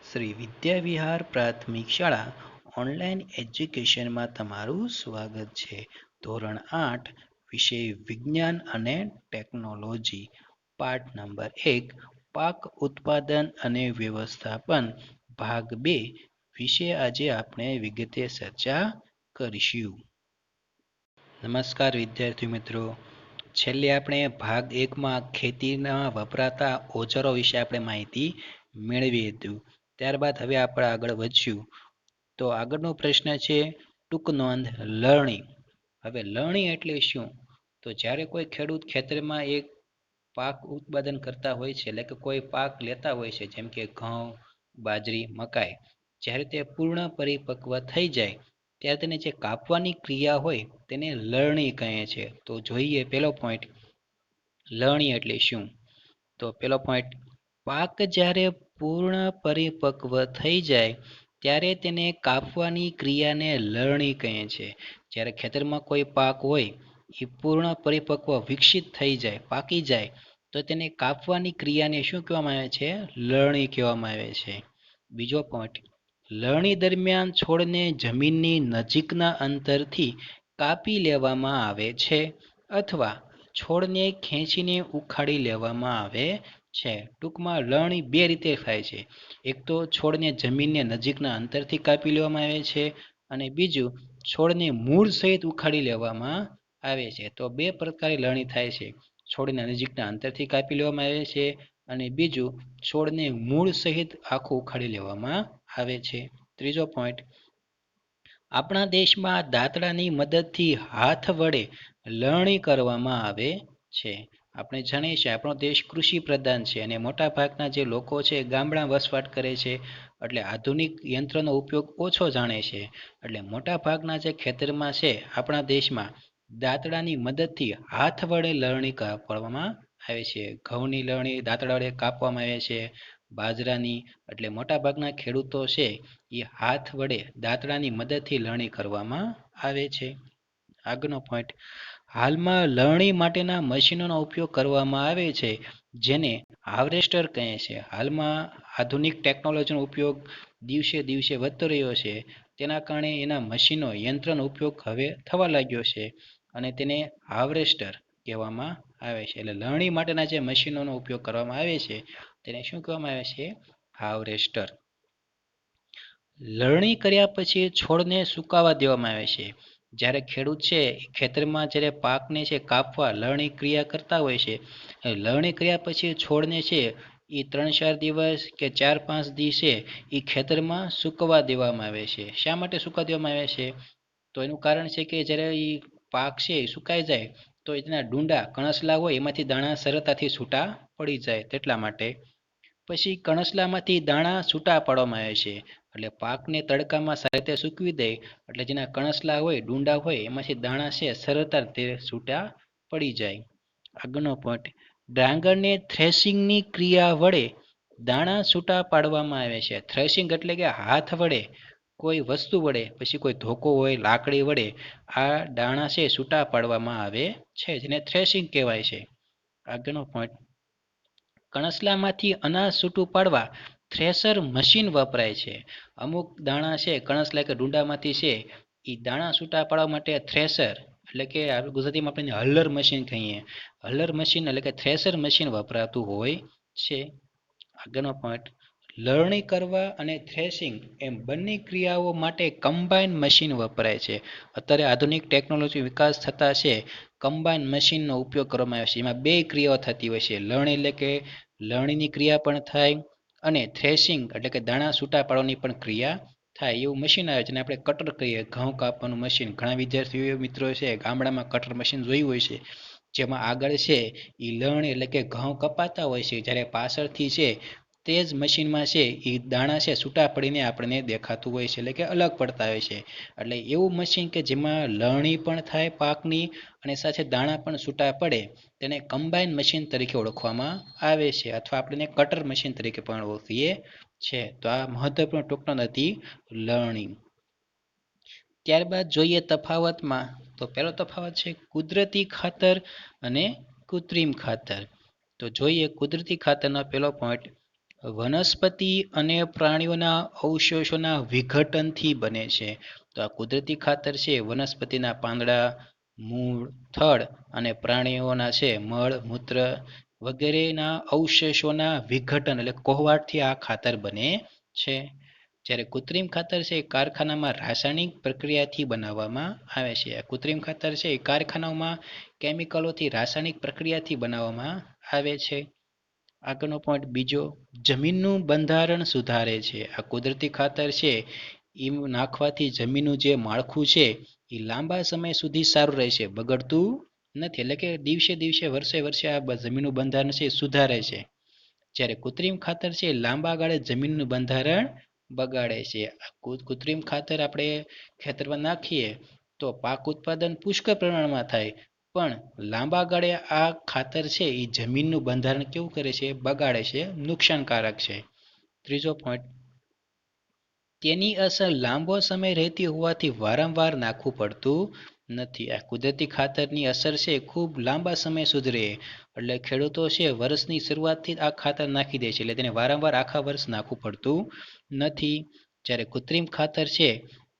શ્રી વિદ્યાવિહાર પ્રાથમિક શાળા ઓનલાઈન એજ્યુકેશનમાં તમારું સ્વાગત છે. ધોરણ 8 વિષય વિજ્ઞાન અને ટેકનોલોજી પાઠ નંબર 1 પાક ઉત્પાદન અને વ્યવસ્થાપન ભાગ 2 વિશે આજે આપણે વિગતે ચર્ચા કરીશું. નમસ્કાર વિદ્યાર્થી મિત્રો. છેલ્લે આપણે ભાગ 1માં ખેતીના વપરાતા ઓજારો વિશે આપણે માહિતી મેળવી હતી. ત્યારબાદ હવે આપણે આગળ વધશું. તો આગળનો પ્રશ્ન છે ટૂંક નોંધ લણણી. હવે લણણી એટલે શું? તો જ્યારે કોઈ ખેડૂત ખેતરમાં એક પાક ઉત્પાદન કરતા હોય છે, એટલે કે કોઈ પાક લેતા હોય છે, જેમ કે ઘઉં, બાજરી, મકાઈ, જ્યારે તે પૂર્ણ પરિપક્વ થઈ જાય ત્યારે તેને જે કાપવાની ક્રિયા હોય તેને લણણી કહે છે. તો જોઈએ પહેલો પોઈન્ટ, લણણી એટલે શું? તો પહેલો પોઈન્ટ, પાક જ્યારે પૂર્ણ પરિપક્વ થઈ જાય ત્યારે તેને કાપવાની ક્રિયાને લણણી કહે છે. જ્યારે ખેતરમાં કોઈ પાક હોય એ પૂર્ણ પરિપક્વ વિકસિત થઈ જાય, પાકી જાય, તો તેને કાપવાની ક્રિયાને શું કહેવામાં આવે છે? લણણી કહેવામાં આવે છે. બીજો પોઈન્ટ, લણણી દરમિયાન છોડને જમીનની નજીકના અંતરથી કાપી લેવામાં આવે છે અથવા છોડને ખેંચીને ઉખાડી લેવામાં આવે છે. ટૂંકમાં લણણી બે રીતે થાય છે. એક તો છોડને જમીનને નજીકના અંતરથી કાપી લેવામાં આવે છે અને બીજું છોડને મૂળ સહિત ઉખાડી લેવામાં આવે છે. તો બે પ્રકારે લણણી થાય છે. છોડને નજીકના અંતરથી કાપી લેવામાં આવે છે અને બીજું છોડને મૂળ સહિત આખું ઉખાડી લેવામાં આવે છે. ત્રીજો પોઈન્ટ, આપણા દેશમાં દાંતડાની મદદથી હાથ વડે લણણી કરવામાં આવે છે. આપણે જાણીએ છીએ આપણો દેશ કૃષિ પ્રધાન છે અને મોટા ભાગના જે લોકો છે ગામડા વસવાટ કરે છે, એટલે આધુનિક યંત્રનો ઉપયોગ ઓછો જાણે છે. એટલે મોટા ભાગના જે ખેતરમાં છે આપણા દેશમાં દાંતડાની મદદથી હાથ વડે લણણી કરવામાં આવે છે. ઘઉંની લણણી દાંતડા વડે કાપવામાં આવે છે. બાજરાની, એટલે મોટા ભાગના ખેડૂતો છે એ હાથ વડે દાંતડાની મદદથી લણણી કરવામાં આવે છે. આગળનો પોઈન્ટ, હાલમાં લણણી માટેના મશીનોનો ઉપયોગ કરવામાં આવે છે જેને હાર્વેસ્ટર કહે છે. હાલમાં આધુનિક ટેકનોલોજીનો ઉપયોગ દિવસે દિવસે વધતો રહ્યો છે, તેના કારણે એના મશીનો યંત્રનો ઉપયોગ હવે થવા લાગ્યો છે અને તેને હાર્વેસ્ટર કહેવામાં આવે છે. એટલે લણણી માટેના જે મશીનોનો ઉપયોગ કરવામાં આવે છે તેને શું કહેવામાં આવે છે? હાર્વેસ્ટર. લણણી કર્યા પછી છોડને સુકાવા દેવામાં આવે છે. જ્યારે ખેડૂત છે ખેતરમાં જ્યારે પાકને છે કાપવા લણણી ક્રિયા કરતા હોય છે, લણણી કર્યા પછી છોડને છે એ 3-4 દિવસ કે 4-5 દિવસે એ ખેતરમાં સૂકવવા દેવામાં આવે છે. શા માટે સૂકવવા દેવામાં આવે છે? તો એનું કારણ છે કે જ્યારે એ પાક છે એ સુકાઈ જાય તો એના ડૂંડા કણસલા હોય એમાંથી દાણા સરળતાથી છૂટા પડી જાય, તેટલા માટે. પછી કણસલામાંથી દાણા છૂટા પાડવામાં આવે છે. એટલે પાકને તડકામાં સારી રીતે સૂકવી દે એટલે જેના કણસલા હોય, ડુંડા હોય, એમાંથી દાણા છે સરળતાથી છૂટા પડી જાય. આગળનો પોઈન્ટ, ડાંગરને થ્રેશિંગની ક્રિયા વડે દાણા છૂટા પાડવામાં આવે છે. થ્રેશિંગ એટલે કે હાથ વડે, કોઈ વસ્તુ વડે, પછી કોઈ ધોકો હોય, લાકડી વડે આ દાણા છે છૂટા પાડવામાં આવે છે, જેને થ્રેશિંગ કહેવાય છે. આગળનો પોઈન્ટ, કણસલામાંથી અનાજ છૂટું પાડવા થ્રેશર મશીન વપરાય છે. અમુક દાણા છે કણસલા કે ડુંડામાંથી છે એ દાણા છૂટા પાડવા માટે થ્રેશર, એટલે કે ગુજરાતીમાં આપણે હલર મશીન કહીએ, હલર મશીન એટલે કે થ્રેશર મશીન વપરાતું હોય છે. આગળનો પોઈન્ટ, લણણી કરવા અને થ્રેશિંગ એમ બંને ક્રિયાઓ માટે કમ્બાઈન મશીન વપરાય છે. અત્યારે આધુનિક ટેકનોલોજી વિકાસ થતા છે કમ્બાઈન મશીનનો ઉપયોગ કરવામાં આવે છે. એમાં બે ક્રિયાઓ થતી હોય છે. લણણી એટલે કે લણણીની ક્રિયા પણ થાય અને થ્રેશિંગ એટલે કે દાણા છૂટા પાડવાની પણ ક્રિયા થાય એવું મશીન આવે છે જેને આપણે કટર કહીએ, ઘઉં કાપવાનું મશીન. ઘણા વિદ્યાર્થીઓ મિત્રો છે ગામડામાં કટર મશીન જોયું હોય છે, જેમાં આગળ છે એ લણણી એટલે કે ઘઉં કપાતા હોય છે, જ્યારે પાછળથી છે તે જ મશીનમાં છે એ દાણા છે છૂટા પડીને આપણને દેખાતું હોય છે, એટલે કે અલગ પડતા હોય છે. એટલે એવું મશીન કે જેમાં લણણી પણ થાય પાકની અને સાથે દાણા પણ છૂટા પડે તેને કમ્બાઈન મશીન તરીકે ઓળખવામાં આવે છે, અથવા આપણે કટર મશીન તરીકે પણ ઓળખીએ છીએ. તો આ મહત્વપૂર્ણ ટૂંકનોંધ હતી લણણી. ત્યારબાદ જોઈએ તફાવતમાં. તો પહેલો તફાવત છે કુદરતી ખાતર અને કૃત્રિમ ખાતર. તો જોઈએ કુદરતી ખાતરનો પહેલો પોઈન્ટ, વનસ્પતિ અને પ્રાણીઓના અવશેષોના વિઘટનથી બને છે. તો આ કુદરતી ખાતર છે વનસ્પતિના પાંદડા, મૂળ, થડ અને પ્રાણીઓના છે મળ, મૂત્ર વગેરેના અવશેષોના વિઘટન એટલે કોહવાટથી આ ખાતર બને છે. જ્યારે કૃત્રિમ ખાતર છે એ કારખાનામાં રાસાયણિક પ્રક્રિયાથી બનાવવામાં આવે છે. આ કૃત્રિમ ખાતર છે એ કારખાનાઓમાં કેમિકલોથી રાસાયણિક પ્રક્રિયાથી બનાવવામાં આવે છે. આગળનો પોઈન્ટ બીજો, જમીનનું બંધારણ સુધારે છે. આ કુદરતી ખાતર છે એ નાખવાથી જમીનનું જે માળખું છે એ લાંબા સમય સુધી સારું રહેશે, બગડતું નથી. એટલે કે દિવસે દિવસે વર્ષે વર્ષે આ જમીનનું બંધારણ છે સુધારે છે. જ્યારે કૃત્રિમ ખાતર છે લાંબા ગાળે જમીનનું બંધારણ બગાડે છે. કૃત્રિમ ખાતર આપણે ખેતરમાં નાખીએ તો પાક ઉત્પાદન પુષ્કળ પ્રમાણમાં થાય, પણ લાંબા ગાળે આ ખાતર છે એ જમીનનું બંધારણ કેવું કરે છે? બગાડે છે, નુકસાનકારક છે. ત્રીજો પોઈન્ટ, તેની અસર લાંબો સમય રહેતી હોવાથી વારંવાર નાખવું પડતું નથી. આ કુદરતી ખાતરની અસર છે ખૂબ લાંબા સમય સુધી રહે, એટલે ખેડૂતો છે વર્ષની શરૂઆતથી આ ખાતર નાખી દે છે, એટલે તેને વારંવાર આખા વર્ષ નાખવું પડતું નથી. જ્યારે કૃત્રિમ ખાતર છે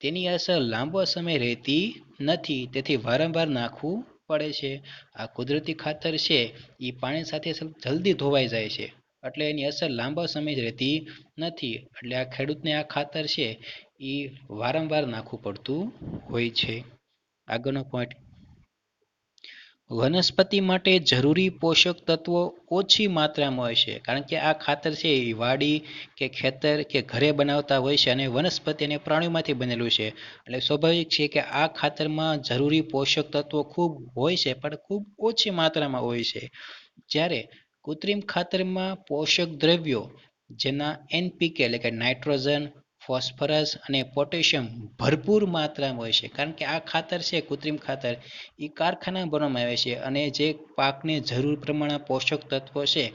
તેની અસર લાંબો સમય રહેતી નથી, તેથી વારંવાર નાખવું પડે છે. આ કુદરતી ખાતર છે એ પાણી સાથે જલ્દી ધોવાઈ જાય છે, એટલે એની અસર લાંબા સમય રહેતી નથી, એટલે આ ખેડૂતને આ ખાતર છે એ વારંવાર નાખવું પડતું હોય છે. આગળનો પોઈન્ટ, વનસ્પતિ માટે જરૂરી પોષક તત્વો ઓછી માત્રામાં હોય છે, કારણ કે આ ખાતર છે એ વાડી કે ખેતર કે ઘરે બનાવતા હોય છે અને વનસ્પતિ અને પ્રાણીઓમાંથી બનેલું છે, એટલે સ્વાભાવિક છે કે આ ખાતરમાં જરૂરી પોષક તત્વો ખૂબ હોય છે, પણ ખૂબ ઓછી માત્રામાં હોય છે. જ્યારે કૃત્રિમ ખાતરમાં પોષક દ્રવ્યો જેના NPK એટલે કે નાઇટ્રોજન, ફોસ્ફરસ અને પોટેશિયમ ભરપૂર માત્રામાં હોય છે, કારણ કે આ ખાતર છે કૃત્રિમ ખાતર એ કારખાના બનાવવામાં આવે છે અને જે પાકને જરૂર પ્રમાણે પોષક તત્વો છે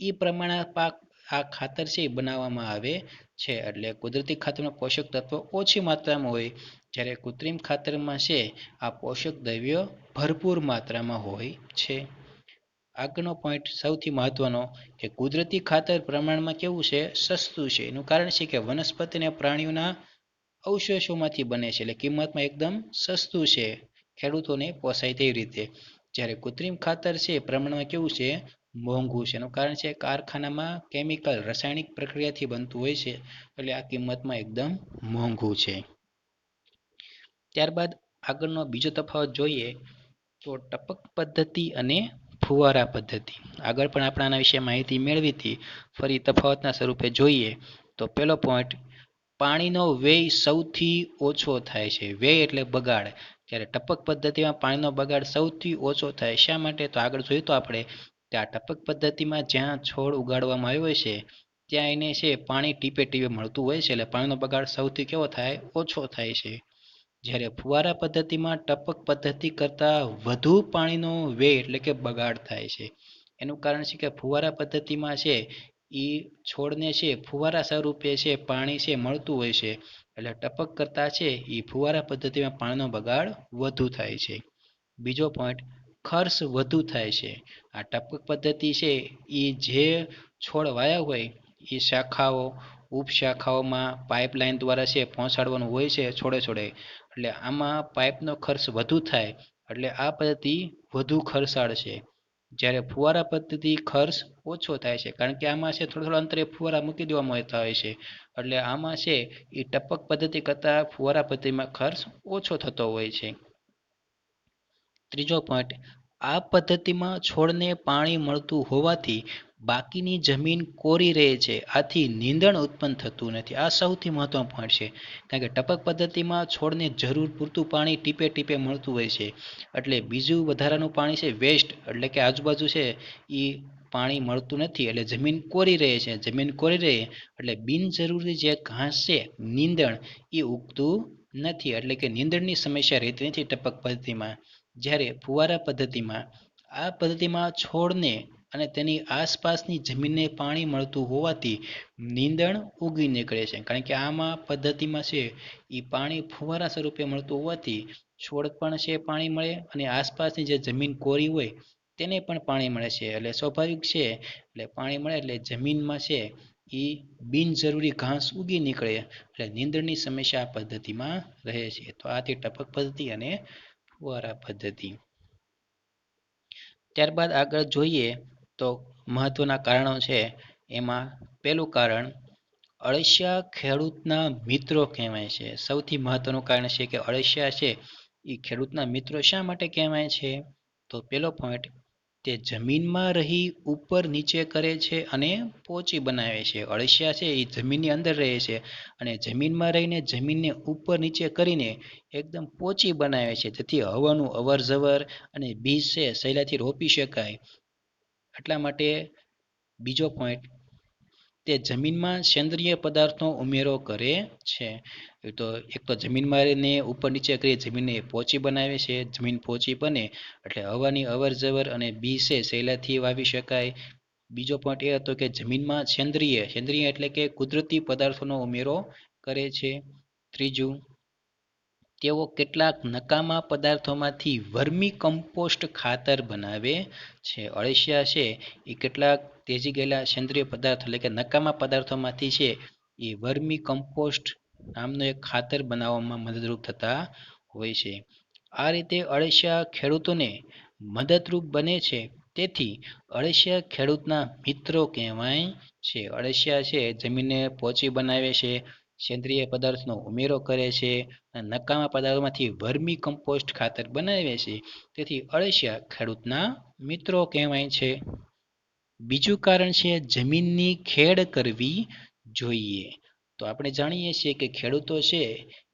એ પ્રમાણે પાક આ ખાતર છે એ બનાવવામાં આવે છે. એટલે કુદરતી ખાતરમાં પોષક તત્વો ઓછી માત્રામાં હોય, જ્યારે કૃત્રિમ ખાતરમાં છે આ પોષક દ્રવ્યો ભરપૂર માત્રામાં હોય છે. આગળનો પોઈન્ટ સૌથી મહત્વનો કે કુદરતી ખાતર પ્રમાણમાં કેવું છે? સસ્તું છે. એનું કારણ છે કે વનસ્પતિ અને પ્રાણીઓના અવશેષોમાંથી બને છે, એટલે કિંમતમાં એકદમ સસ્તું છે, ખેડૂતોને પોસાય તેવી રીતે. જ્યારે કૃત્રિમ ખાતર છે પ્રમાણમાં કેવું છે? મોંઘું છે. એનું કારણ છે કારખાનામાં કેમિકલ રાસાયણિક પ્રક્રિયાથી બનતું હોય છે, એટલે આ કિંમતમાં એકદમ મોંઘું છે. ત્યારબાદ આગળનો બીજો તફાવત જોઈએ તો ટપક પદ્ધતિ અને ફુવારા પદ્ધતિ. આગળ પણ આપણે આના વિશે માહિતી મેળવી હતી, ફરી તફાવતના સ્વરૂપે જોઈએ તો પહેલો પોઈન્ટ, પાણીનો વ્યય સૌથી ઓછો થાય છે. વ્યય એટલે બગાડ. જ્યારે ટપક પદ્ધતિમાં પાણીનો બગાડ સૌથી ઓછો થાય. શા માટે? તો આગળ જોયું તો આપણે કે આ ટપક પદ્ધતિમાં જ્યાં છોડ ઉગાડવામાં આવ્યો છે ત્યાં એને છે પાણી ટીપે ટીપે મળતું હોય છે, એટલે પાણીનો બગાડ સૌથી કેવો થાય? ઓછો થાય છે. જ્યારે ફુવારા પદ્ધતિમાં ટપક પદ્ધતિ કરતાં વધુ પાણીનો વ્યય એટલે કે બગાડ થાય છે. એનું કારણ છે કે ફુવારા પદ્ધતિમાં છે એ છોડને છે ફુવારા સ્વરૂપે છે પાણી છે મળતું હોય છે, એટલે ટપક કરતાં છે એ ફુવારા પદ્ધતિમાં પાણીનો બગાડ વધુ થાય છે. બીજો પોઈન્ટ, ખર્ચ વધુ થાય છે. આ ટપક પદ્ધતિ છે એ જે છોડ વાયા હોય એ શાખાઓ ઉપશાખાઓમાં પાઇપલાઇન દ્વારા છે પહોંચાડવાનું હોય છે છોડે છોડે, એટલે આમાં પાઇપનો ખર્ચ વધુ થાય, એટલે આ પદ્ધતિ વધુ ખર્ચાળ છે. જ્યારે ફુવારા પદ્ધતિ ખર્ચ ઓછો થાય છે, કારણ કે આમાં છે થોડા થોડા અંતરે ફુવારા મૂકી દેવામાં આવતા હોય છે, એટલે આમાં છે એ ટપક પદ્ધતિ કરતાં ફુવારા પદ્ધતિમાં ખર્ચ ઓછો થતો હોય છે. ત્રીજો પોઈન્ટ, આ પદ્ધતિમાં છોડને પાણી મળતું હોવાથી બાકીની જમીન કોરી રહે છે, આથી નીંદણ ઉત્પન્ન થતું નથી. આ સૌથી મહત્વનો પોઈન્ટ છે, કારણ કે ટપક પદ્ધતિમાં છોડને જરૂર પૂરતું પાણી ટીપે ટીપે મળતું હોય છે, એટલે બીજું વધારાનું પાણી છે વેસ્ટ એટલે કે આજુબાજુ છે એ પાણી મળતું નથી, એટલે જમીન કોરી રહે છે. જમીન કોરી રહે એટલે બિનજરૂરી જે ઘાસ છે નીંદણ એ ઉગતું નથી, એટલે કે નીંદણની સમસ્યા રહેતી નથી ટપક પદ્ધતિમાં. જ્યારે ફુવારા પદ્ધતિમાં આ પદ્ધતિમાં છોડને અને તેની આસપાસની જમીનને પાણી મળતું હોવાથી નીંદણ ઉગી નીકળે છે, કારણ કે આમાં પદ્ધતિમાં છે એ પાણી ફુવારા સ્વરૂપે મળતું હોવાથી છોડ પણ છે પાણી મળે અને આસપાસની જે જમીન કોરી હોય તેને પણ પાણી મળે છે, એટલે સ્વાભાવિક છે એટલે પાણી મળે એટલે જમીનમાં છે એ બિનજરૂરી ઘાસ ઉગી નીકળે, એટલે નીંદણની સમસ્યા આ પદ્ધતિમાં રહે છે. તો આ તે ટપક પદ્ધતિ અને ફુવારા પદ્ધતિ. ત્યારબાદ આગળ જોઈએ તો મહત્વના કારણો છે. એમાં પહેલું કારણ, અળસિયા ખેડૂતના મિત્રો કહેવાય છે. સૌથી મહત્વનું કારણ છે કે અળસિયા છે એ ખેડૂતના મિત્રો શા માટે કહેવાય છે? તો પહેલો પોઈન્ટ, તે જમીનમાં રહી ઉપર નીચે કરે છે અને પોચી બનાવે છે. અળસિયા છે એ જમીનની અંદર રહે છે અને જમીનમાં રહીને જમીનને ઉપર નીચે કરીને એકદમ પોચી બનાવે છે, જેથી હવાનું અવર જવર અને બીજ છે સહેલાઈથી રોપી શકાય. એટલા માટે બીજો પોઈન્ટ, તે જમીનમાં સેન્દ્રિય પદાર્થનો ઉમેરો કરે છે. તો એક તો જમીનમાં રહીને ઉપર નીચે કરી જમીનને પોચી બનાવે છે. જમીન પોચી બને એટલે હવાની અવર જવર અને બીજ છે સહેલાઈથી વાવી શકાય. બીજો પોઈન્ટ એ હતો કે જમીનમાં સેન્દ્રિય એટલે કે કુદરતી પદાર્થોનો ઉમેરો કરે છે. ત્રીજું, તેઓ કેટલાક નકામા પદાર્થોમાંથી વર્મી કમ્પોસ્ટ ખાતર બનાવે છે. અળસિયા છે એ કેટલાક તેજી ગયેલા સેન્દ્રિય પદાર્થો એટલે કે નકામા પદાર્થોમાંથી છે એ વર્મી કમ્પોસ્ટ નામનું એક ખાતર બનાવવામાં મદદરૂપ થતા હોય છે. આ રીતે અળસિયા ખેડૂતોને મદદરૂપ બને છે. તેથી અળસિયા ખેડૂતના મિત્રો કહેવાય છે. અળસિયા છે જમીનને પોચી બનાવે છે, સેન્દ્રિય પદાર્થનો ઉમેરો કરે છે અને નકામા પદાર્થોમાંથી વર્મી કમ્પોસ્ટ ખાતર બનાવે છે. તેથી અળસિયા ખેડૂતના મિત્રો કહેવાય છે. બીજું કારણ છે જમીનની ખેડ કરવી જોઈએ. તો આપણે જાણીએ છીએ કે ખેડૂતો છે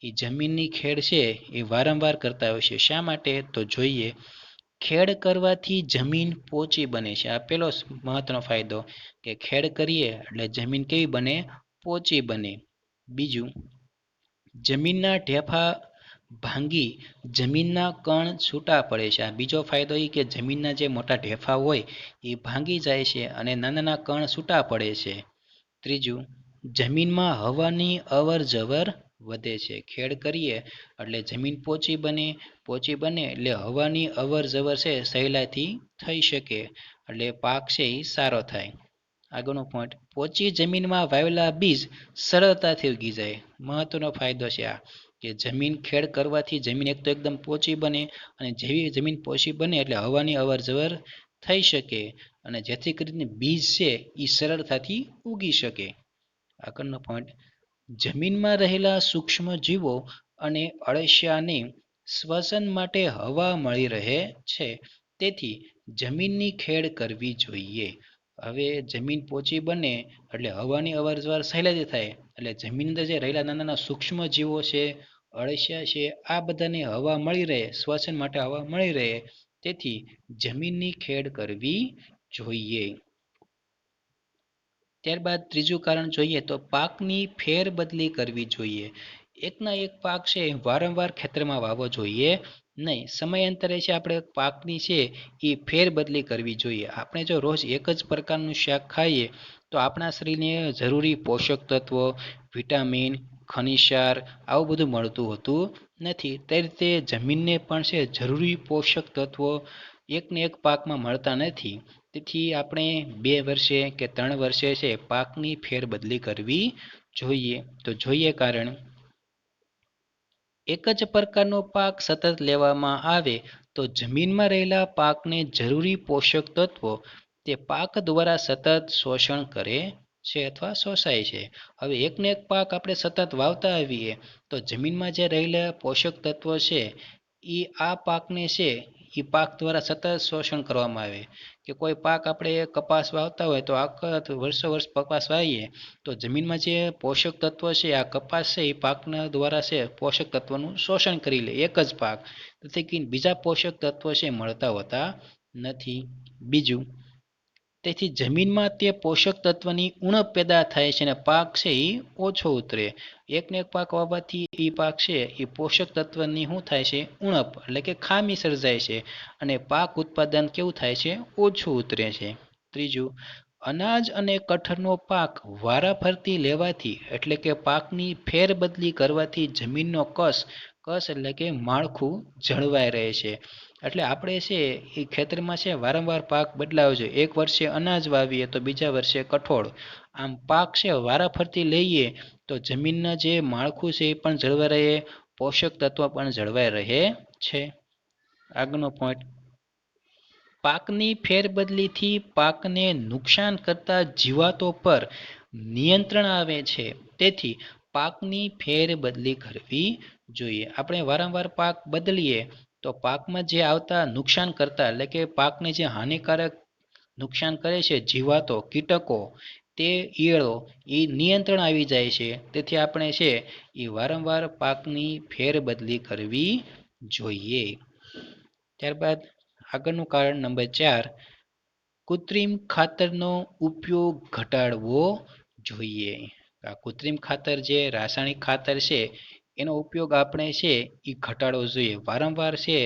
એ જમીનની ખેડ છે એ વારંવાર કરતા હોય છે. શા માટે? તો જોઈએ, ખેડ કરવાથી જમીન પોચી બને છે. આ પહેલો મહત્વનો ફાયદો કે ખેડ કરીએ એટલે જમીન કેવી બને? પોચી બને. બીજું, જમીનના ઢેફા ભાંગી જમીનના કણ છૂટા પડે છે. આ બીજો ફાયદો એ કે જમીનના જે મોટા ઢેફા હોય એ ભાંગી જાય છે અને નાના કણ છૂટા પડે છે. ત્રીજું, જમીનમાં હવાની અવર જવર વધે છે. ખેડ કરીએ એટલે જમીન પોચી બને એટલે હવાની અવર જવર છે સહેલાઈથી થઈ શકે, એટલે પાક છે એ સારો થાય. આગળનો પોઈન્ટ, પોચી જમીનમાં વાવેલા બીજ સરળતાથી ઉગી જાય. મહત્વનો ફાયદો છે આ, કે જમીન ખેડ કરવાથી જમીન એક તો એકદમ પોચી બને અને જેવી જમીન પોચી બને એટલે હવાની અવર જવર થઈ શકે અને જેથી કરીને બીજ છે એ સરળતાથી ઉગી શકે. આગળનો પોઈન્ટ, જમીનમાં રહેલા સૂક્ષ્મ જીવો અને અળસિયાને શ્વસન માટે હવા મળી રહે છે. તેથી જમીનની ખેડ કરવી જોઈએ. હવે જમીન પોચી બને એટલે હવાની અવર જવર સહેલાઈથી થાય, એટલે જમીન અંદર જે રહેલા નાના સૂક્ષ્મ જીવો છે, અળસિયા છે, આ બધાને હવા મળી રહે, શ્વસન માટે હવા મળી રહે. તેથી જમીનની ખેડ કરવી જોઈએ. ત્યારબાદ ત્રીજું કારણ જોઈએ તો પાકની ફેરબદલી કરવી જોઈએ. એકના એક પાક છે વારંવાર ખેતરમાં વાવવો જોઈએ નહીં. સમયાંતરે છે આપણે પાકની છે એ ફેરબદલી કરવી જોઈએ. આપણે જો રોજ એક જ પ્રકારનું શાક ખાઈએ તો આપણા શરીરને જરૂરી પોષક તત્વો, વિટામિન, ખનિજ ક્ષાર આવું બધું મળતું હોતું નથી. તે રીતે જમીનને પણ છે જરૂરી પોષક તત્વો એકને એક પાકમાં મળતા નથી. તેથી આપણે 2 વર્ષે કે 3 વર્ષે છે પાકની ફેરબદલી કરવી જોઈએ. તો જોઈએ કારણ, એક જ પ્રકારનો પાક સતત લેવામાં આવે તો જમીનમાં રહેલા પાકને જરૂરી પોષક તત્વો તે પાક દ્વારા સતત શોષણ કરે છે અથવા શોષાય છે. હવે એકને એક પાક આપણે સતત વાવતા આવીએ તો જમીનમાં જે રહેલા પોષક તત્વો છે એ આ પાકને છે એ પાક દ્વારા સતત શોષણ કરવામાં આવે. કે કોઈ પાક આપણે કપાસ વાવતા હોય તો આખા વર્ષો વર્ષ કપાસ વાવીએ તો જમીનમાં જે પોષક તત્વો છે આ કપાસ છે એ પાકના દ્વારા છે પોષક તત્વોનું શોષણ કરી લે એક જ પાક, તેથી બીજા પોષક તત્વો છે મળતા હોતા નથી. બીજું, તેથી જમીનમાં તે પોષક તત્વની ઉણપ પેદા થાય છે અને પાક છે એ ઓછો ઉતરે. એકને એક પાક વાવવાથી એ પાક છે એ પોષક તત્વની શું થાય છે? ઉણપ એટલે કે ખામી સર્જાય છે અને પાક ઉત્પાદન કેવું થાય છે? ઓછું ઉતરે છે. ત્રીજું, અનાજ અને કઠરનો પાક વારાફરતી લેવાથી એટલે કે પાકની ફેરબદલી કરવાથી જમીનનો કસ એટલે કે માળખું જળવાઈ રહે છે એટલે આપણે છે એ ખેતરમાં છે વારંવાર પાક બદલાવો જોઈએ. એક વર્ષે અનાજ વાવીએ તો બીજા વર્ષે કઠોળ. આમ પાક છે વારાફરતી લઈએ તો જમીનના જે માળખું છે એ પણ જળવાઈ રહે, પોષક તત્વ પણ જળવાઈ રહે છે. આગળનો પોઈન્ટ, પાકની ફેરબદલીથી પાકને નુકસાન કરતા જીવાતો પર નિયંત્રણ આવે છે. તેથી પાકની ફેરબદલી કરવી જોઈએ. આપણે વારંવાર પાક બદલીએ તો પાકમાં જે આવતા નુકસાન કરતા એટલે કે પાકને જે હાનિકારક નુકસાન કરે છે જીવાતો, કીટકો, તે ઈયળો એ નિયંત્રણ આવી જાય છે. તેથી આપણે છે એ વારંવાર પાકની ફેરબદલી કરવી જોઈએ. ત્યારબાદ આગળનું કારણ નંબર 4, કૃત્રિમ ખાતરનો ઉપયોગ ઘટાડવો જોઈએ. આ કૃત્રિમ ખાતર જે રાસાયણિક ખાતર છે એનો ઉપયોગ આપણે છે એ ઘટાડવો જોઈએ. વારંવાર છે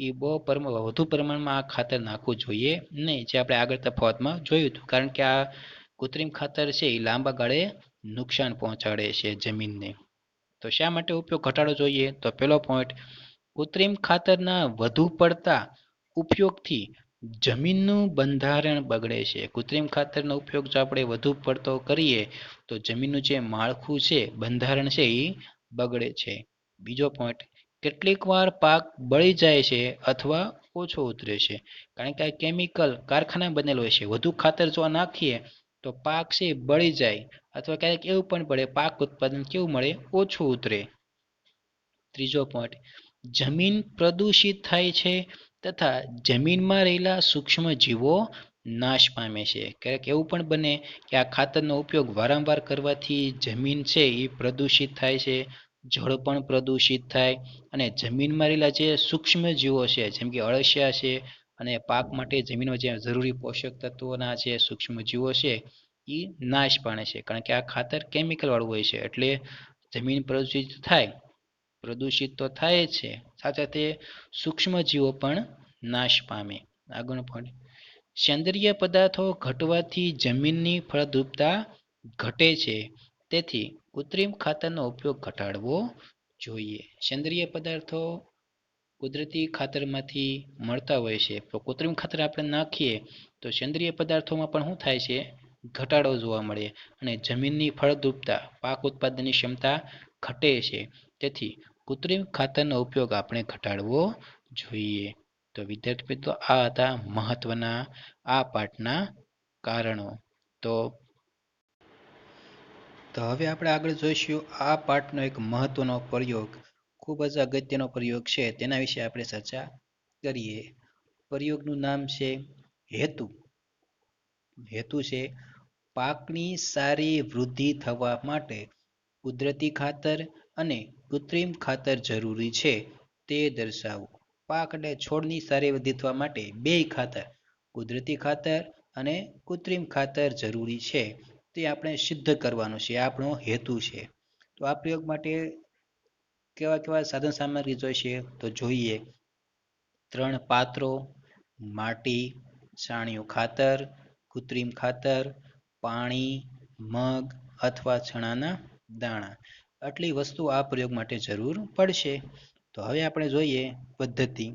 એ વધુ પ્રમાણમાં આ ખાતર નાખવું જોઈએ નહીં, જે આપણે આગળ તફાવતમાં જોયું હતું. કારણ કે આ કૃત્રિમ ખાતર છે એ લાંબા ગાળે નુકસાન પહોંચાડે છે જમીનને. તો શા માટે ઉપયોગ ઘટાડવો જોઈએ? તો પહેલો પોઈન્ટ, કૃત્રિમ ખાતરના વધુ પડતા ઉપયોગથી જમીનનું બંધારણ બગડે છે. કૃત્રિમ ખાતરનો ઉપયોગ જો આપણે વધુ પડતો કરીએ તો જમીનનું જે માળખું છે, બંધારણ છે એ બગડે છે. બીજો પોઈન્ટ, કેટલીક વાર પાક બળી જાય છે અથવા ઓછો ઉતરે છે. કારણ કે આ કેમિકલ કારખાના બનેલો હોય છે. વધુ ખાતર જો નાખીએ તો પાક છે બળી જાય, અથવા ક્યારેક એવું પણ પડે પાક ઉત્પાદન કેવું મળે, ઓછું ઉતરે. ત્રીજો પોઈન્ટ, જમીન પ્રદૂષિત થાય છે તથા જમીનમાં રહેલા સૂક્ષ્મ જીવો નાશ પામે છે. ક્યારેક એવું પણ બને કે આ ખાતરનો ઉપયોગ વારંવાર કરવાથી જમીન છે એ પ્રદૂષિત થાય છે, જળ પણ પ્રદૂષિત થાય, અને જમીનમાં રહેલા જે સૂક્ષ્મ જીવો છે જેમ કે અળસિયા છે અને પાક માટે જમીનમાં જે જરૂરી પોષક તત્વોના જે સૂક્ષ્મ જીવો છે એ નાશ પામે છે. કારણ કે આ ખાતર કેમિકલ વાળું હોય છે. એટલે જમીન પ્રદૂષિત તો થાય જ છે, સાથે સાથે સૂક્ષ્મ જીવો પણ નાશ પામે. આગળનો પોઈન્ટ, સેન્દ્રિય પદાર્થો ઘટવાથી જમીનની ફળદ્રુપતા ઘટે છે. તેથી કૃત્રિમ ખાતરનો ઉપયોગ ઘટાડવો જોઈએ. સેન્દ્રિય પદાર્થો કુદરતી ખાતરમાંથી મળતા હોય છે. તો કૃત્રિમ ખાતર આપણે નાખીએ તો સેન્દ્રિય પદાર્થોમાં પણ શું થાય છે, ઘટાડો જોવા મળે અને જમીનની ફળદ્રુપતા, પાક ઉત્પાદનની ક્ષમતા ઘટે છે. તેથી કૃત્રિમ ખાતરનો ઉપયોગ આપણે ઘટાડવો જોઈએ. તો વિદ્યાર્થી મિત્રો, આ હતા મહત્વના આ પાઠના કારણો. તો હવે આપણે આગળ જોઈશું આ પાઠનો એક મહત્વનો પ્રયોગ, ખૂબ જ અગત્યનો પ્રયોગ છે, તેના વિશે આપણે ચર્ચા કરીએ. પ્રયોગનું નામ છે હેતુ. હેતુ છે પાકની સારી વૃદ્ધિ થવા માટે કુદરતી ખાતર અને કૃત્રિમ ખાતર જરૂરી છે તે દર્શાવો. પાક એટલે છોડની સારી વૃદ્ધિ થવા માટે બે ખાતર, કુદરતી ખાતર અને કૃત્રિમ ખાતર જરૂરી છે તે આપણે સિદ્ધ કરવાનું છે. આપણો હેતુ છે. તો આ પ્રયોગ માટે કેવા કેવા સાધન સામગ્રી જોઈશે તો જોઈએ. 3 પાત્રો, માટી, છાણિયું ખાતર, કૃત્રિમ ખાતર, પાણી, મગ અથવા ચણાના દાણા. આટલી વસ્તુ આ પ્રયોગ માટે જરૂર પડશે. તો હવે આપણે જોઈએ પદ્ધતિ.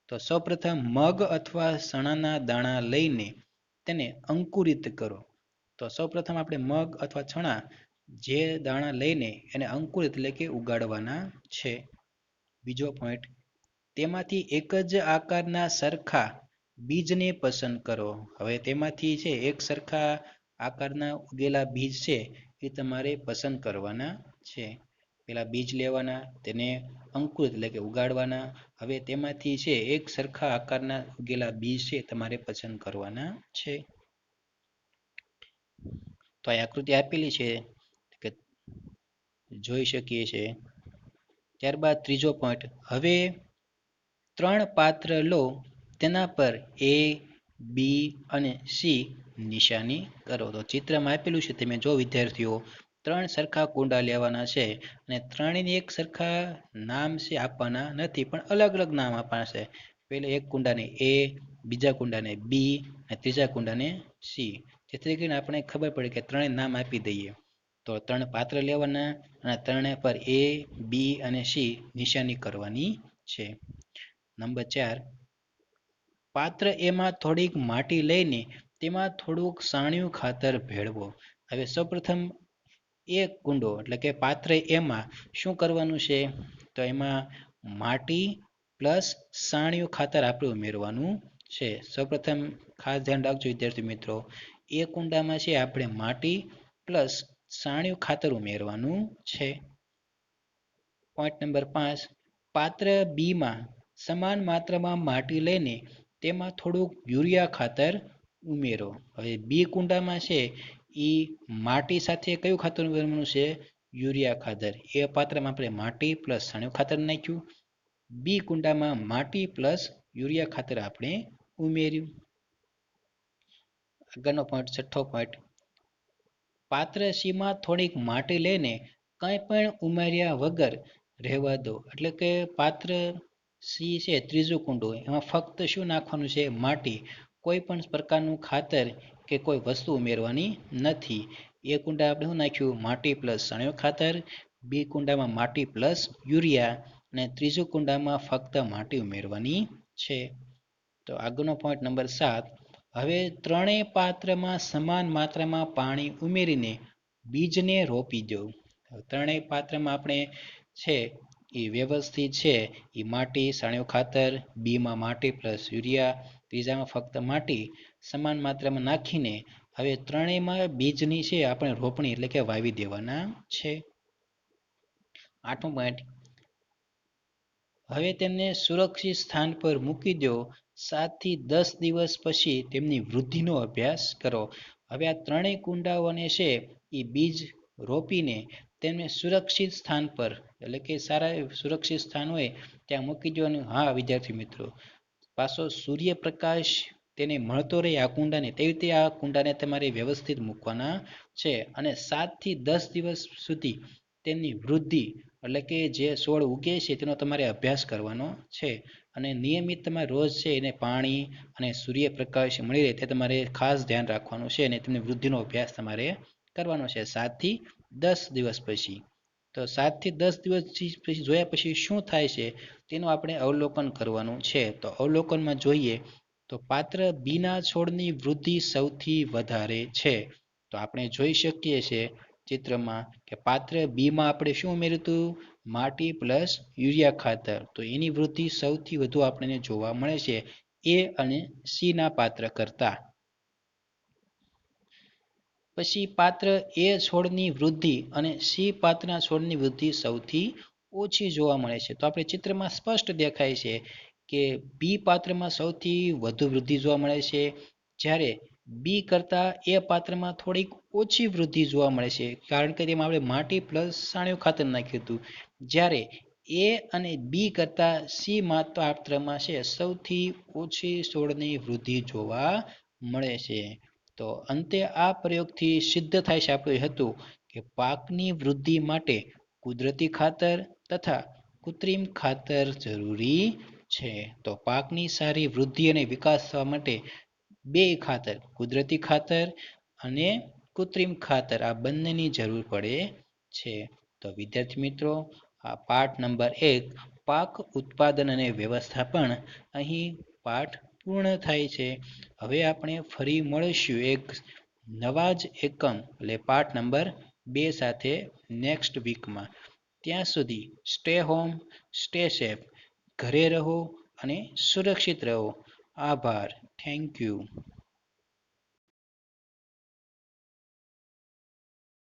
તો સૌપ્રથમ મગ અથવા ચણાના દાણા લઈને તેને અંકુરિત કરો. તો સૌપ્રથમ આપણે મગ અથવા ચણા જે દાણા લઈને એને અંકુરિત એટલે કે ઉગાડવાના છે. બીજો પોઈન્ટ, તેમાંથી એક જ આકારના સરખા બીજને પસંદ કરો. હવે તેમાંથી છે એક સરખા આકારના ઉગેલા બીજ છે એ તમારે પસંદ કરવાના છે. પેલા બીજ લેવાના, તેને અંકુરિત એટલે કે ઉગાડવાના. હવે તેમાંથી છે એક સરખા આકારના ઉગેલા બીજ છે તમારે પસંદ કરવાના છે. તો આ આકૃતિ આપેલી છે કે જોઈ શકીએ છે. ત્યારબાદ ત્રીજો પોઈન્ટ, હવે 3 પાત્ર લો, તેના પર A, B અને C નિશાની કરો. તો ચિત્રમાં આપેલું છે, તમે જો વિદ્યાર્થીઓ, 3 સરખા કુંડા લેવાના છે અને ત્રણેયને એક સરખા નામ છે આપવાના નથી, પણ અલગ અલગ નામ આપવાના છે. પહેલા એક કુંડાને A, બીજા કુંડાને B અને ત્રીજા કુંડાને C. જેથી કરીને આપણે ખબર પડે કે ત્રણેય નામ આપી દઈએ. તો 3 પાત્ર લેવાના અને ત્રણે પર A, B અને C નિશાની કરવાની છે. નંબર 4, પાત્ર એમાં થોડીક માટી લઈને તેમાં થોડુંક સાણિયું ખાતર ભેળવો. હવે સૌપ્રથમ એક કુંડો એટલે કે પાત્ર એમાં શું કરવાનું છે, તો એમાં માટી પ્લસ સાણિયું ખાતર આપણે ઉમેરવાનું છે. સૌપ્રથમ ખાસ ધ્યાન રાખજો વિદ્યાર્થી મિત્રો, એ કુંડામાં છે આપણે માટી પ્લસ સાણિયું ખાતર ઉમેરવાનું છે. પોઈન્ટ નંબર 5, પાત્ર બીમાં સમાન માત્રામાં માટી લઈને તેમાં થોડુંક યુરિયા ખાતર ઉમેરો. હવે બી કુંડામાં છે એ માટી સાથે કયું ખાતર ઉમેરવાનું છે, યુરિયા ખાતર. એ પાત્રમાં આપણે માટી પ્લસ છાણિયું ખાતર નાખ્યું, બી કુંડામાં માટી પ્લસ યુરિયા ખાતર આપણે ઉમેર્યું. આગળનો પોઈન્ટ, છઠ્ઠો પોઈન્ટ, પાત્ર સીમાં થોડીક માટી લઈને કંઈ પણ ઉમેર્યા વગર રહેવા દો. એટલે કે પાત્ર સી છે ત્રીજું કુંડું, એમાં ફક્ત શું નાખવાનું છે, માટી. કોઈ પણ પ્રકારનું ખાતર કે કોઈ વસ્તુ ઉમેરવાની નથી. એ કુંડા આપણે શું નાખ્યું, માટી પ્લસ છાણિયું ખાતર, બી કુંડામાં માટી પ્લસ યુરિયા, અને ત્રીજું કુંડામાં ફક્ત માટી ઉમેરવાની છે. તો આગળનો પોઈન્ટ નંબર 7, હવે ત્રણેય પાત્રમાં સમાન માત્રામાં પાણી ઉમેરીને બીજને રોપી દો. ત્રણેય પાત્રમાં આપણે છે એ વ્યવસ્થિત છે એ માટી, છાણિયું ખાતર, બીમાં માટી પ્લસ યુરિયા, ત્રીજામાં ફક્ત માટી સમાન માત્રામાં નાખીને હવે ત્રણેયમાં બીજની છે આપણે રોપણી એટલે કે વાવી દેવાના છે. 8મો પોઈન્ટ, હવે તેમને સુરક્ષિત સ્થાન પર મૂકી દો. 7 થી 10 દિવસ પછી તેમની વૃદ્ધિનો અભ્યાસ કરો. હવે આ ત્રણેય કુંડાઓને છે એ બીજ રોપીને તેમને સુરક્ષિત સ્થાન પર એટલે કે સારા સુરક્ષિત સ્થાન હોય ત્યાં મૂકી દેવાનું. હા વિદ્યાર્થી મિત્રો, પાછો સૂર્યપ્રકાશ તેને મળતો રહે આ કુંડાને, તેવી રીતે આ કુંડાને તમારે વ્યવસ્થિત મૂકવાના છે. અને 7 થી 10 દિવસ સુધી તેમની વૃદ્ધિ એટલે કે જે છોડ ઉગે છે તેનો તમારે અભ્યાસ કરવાનો છે. અને નિયમિત તમારે રોજ છે એને પાણી અને સૂર્યપ્રકાશ મળી રહે તે તમારે ખાસ ધ્યાન રાખવાનું છે. અને તેમની વૃદ્ધિનો અભ્યાસ તમારે કરવાનો છે 7 થી 10 દિવસ પછી. તો 7 થી 10 દિવસ પછી જોયા પછી શું થાય છે તેનું આપણે અવલોકન કરવાનું છે. તો અવલોકનમાં જોઈએ તો પાત્ર બીના છોડની વૃદ્ધિ સૌથી વધારે છે. તો આપણે જોઈ શકીએ છીએ ચિત્રમાં કે પાત્ર બીમાં આપણે શું ઉમેર્યું હતું, માટી પ્લસ યુરિયા ખાતર. તો એની વૃદ્ધિ સૌથી વધુ આપણને જોવા મળે છે એ અને સી ના પાત્ર કરતા. પછી પાત્ર એ છોડની વૃદ્ધિ અને સી પાત્રના છોડની વૃદ્ધિ સૌથી ઓછી જોવા મળે છે. તો આપણે ચિત્રમાં સ્પષ્ટ દેખાય છે કે બી પાત્રમાં સૌથી વધુ વૃદ્ધિ જોવા મળે છે, જ્યારે બી કરતા એ પાત્રમાં થોડીક ઓછી વૃદ્ધિ જોવા મળે છે, કારણ કે તેમાં આપણે માટી પ્લસ છાણિયું ખાતર નાખ્યું હતું. જ્યારે એ અને બી કરતા સી પાત્રમાં છે સૌથી ઓછી છોડની વૃદ્ધિ જોવા મળે છે. તો અંતે આ પ્રયોગથી સિદ્ધ થાય છે આપણું હતું કે પાકની વૃદ્ધિ માટે કુદરતી ખાતર તથા કૃત્રિમ ખાતર જરૂરી છે. તો પાકની સારી વૃદ્ધિ અને વિકાસ થવા માટે બે ખાતર, કુદરતી ખાતર અને કૃત્રિમ ખાતર, આ બંનેની જરૂર પડે છે. તો વિદ્યાર્થી મિત્રો, આ પાઠ નંબર 1 પાક ઉત્પાદન અને વ્યવસ્થાપન અહીં પાઠ પૂર્ણ થાય છે. હવે આપણે ફરી મળીશું એક નવા જ એકમ એટલે પાઠ નંબર 2 સાથે નેક્સ્ટ વીકમાં. ત્યાં સુધી સ્ટે હોમ, સ્ટે સેફ, ઘરે રહો અને સુરક્ષિત રહો. આભાર. Thank you.